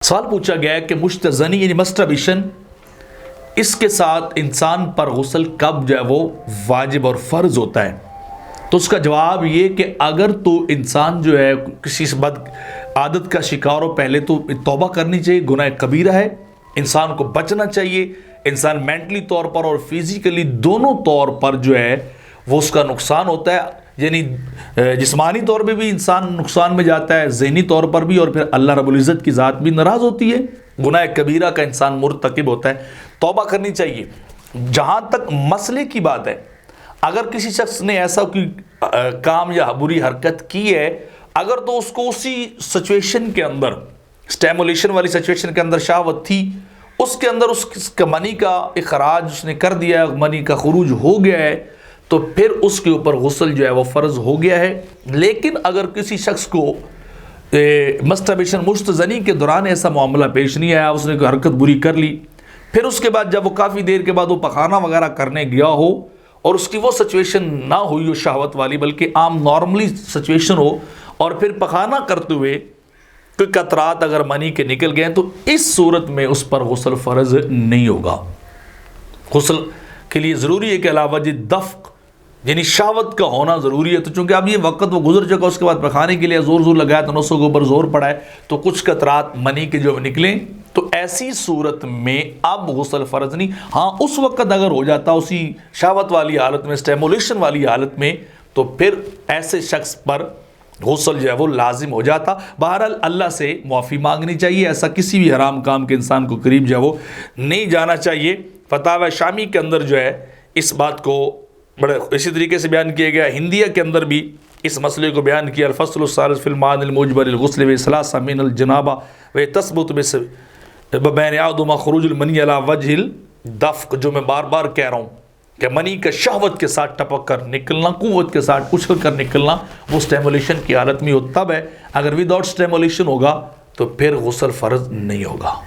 سوال پوچھا گیا ہے کہ مشتزنی یعنی مسٹربیشن، اس کے ساتھ انسان پر غسل کب جو ہے وہ واجب اور فرض ہوتا ہے؟ تو اس کا جواب یہ کہ اگر تو انسان جو ہے کسی بد عادت کا شکار ہو، پہلے تو توبہ کرنی چاہیے، گناہ کبیرہ ہے، انسان کو بچنا چاہیے. انسان مینٹلی طور پر اور فزیکلی دونوں طور پر جو ہے وہ اس کا نقصان ہوتا ہے، یعنی جسمانی طور پہ بھی انسان نقصان میں جاتا ہے، ذہنی طور پر بھی، اور پھر اللہ رب العزت کی ذات بھی ناراض ہوتی ہے. گناہ کبیرہ کا انسان مرتکب ہوتا ہے، توبہ کرنی چاہیے. جہاں تک مسئلے کی بات ہے، اگر کسی شخص نے ایسا کوئی کام یا بری حرکت کی ہے، اگر تو اس کو اسی سچویشن کے اندر، سٹیمولیشن والی سچویشن کے اندر شہوت تھی، اس کے اندر اس کا منی کا اخراج اس نے کر دیا ہے، منی کا خروج ہو گیا ہے، تو پھر اس کے اوپر غسل جو ہے وہ فرض ہو گیا ہے. لیکن اگر کسی شخص کو مسٹربیشن مشتزنی کے دوران ایسا معاملہ پیش نہیں آیا، اس نے کوئی حرکت بری کر لی، پھر اس کے بعد جب وہ کافی دیر کے بعد وہ پخانہ وغیرہ کرنے گیا ہو اور اس کی وہ سچویشن نہ ہوئی ہو شہوت والی، بلکہ عام نارملی سچویشن ہو، اور پھر پخانہ کرتے ہوئے کوئی قطرات اگر منی کے نکل گئے، تو اس صورت میں اس پر غسل فرض نہیں ہوگا. غسل کے لیے ضروری ہے کہ علاوہ دفق یعنی شہوت کا ہونا ضروری ہے. تو چونکہ اب یہ وقت وہ گزر چکا، اس کے بعد پخانے کے لیے زور لگایا تو نسوں کے اوپر زور پڑا ہے، تو کچھ قطرات منی کے جو نکلیں، تو ایسی صورت میں اب غسل فرض نہیں. ہاں اس وقت اگر ہو جاتا اسی شہوت والی حالت میں، سٹیمولیشن والی حالت میں، تو پھر ایسے شخص پر غسل جو ہے وہ لازم ہو جاتا. بہرحال اللہ سے معافی مانگنی چاہیے، ایسا کسی بھی حرام کام کے انسان کو قریب جو ہے وہ نہیں جانا چاہیے. فتاوی شامی کے اندر جو ہے اس بات کو بڑے اسی طریقے سے بیان کیا گیا. ہندیہ کے اندر بھی اس مسئلے کو بیان کیا. الفصل الثالث فی المعان الموجب للغسل وثلاثہ من الجنابہ وتثبت بین احدہما خروج المنی علی وجہ الدفق، جو میں بار بار کہہ رہا ہوں کہ منی کا شہوت کے ساتھ ٹپک کر نکلنا، قوت کے ساتھ اچھل کر نکلنا، وہ سٹیمولیشن کی حالت میں ہو تب ہے. اگر وداؤٹ سٹیمولیشن ہوگا تو پھر غسل فرض نہیں ہوگا.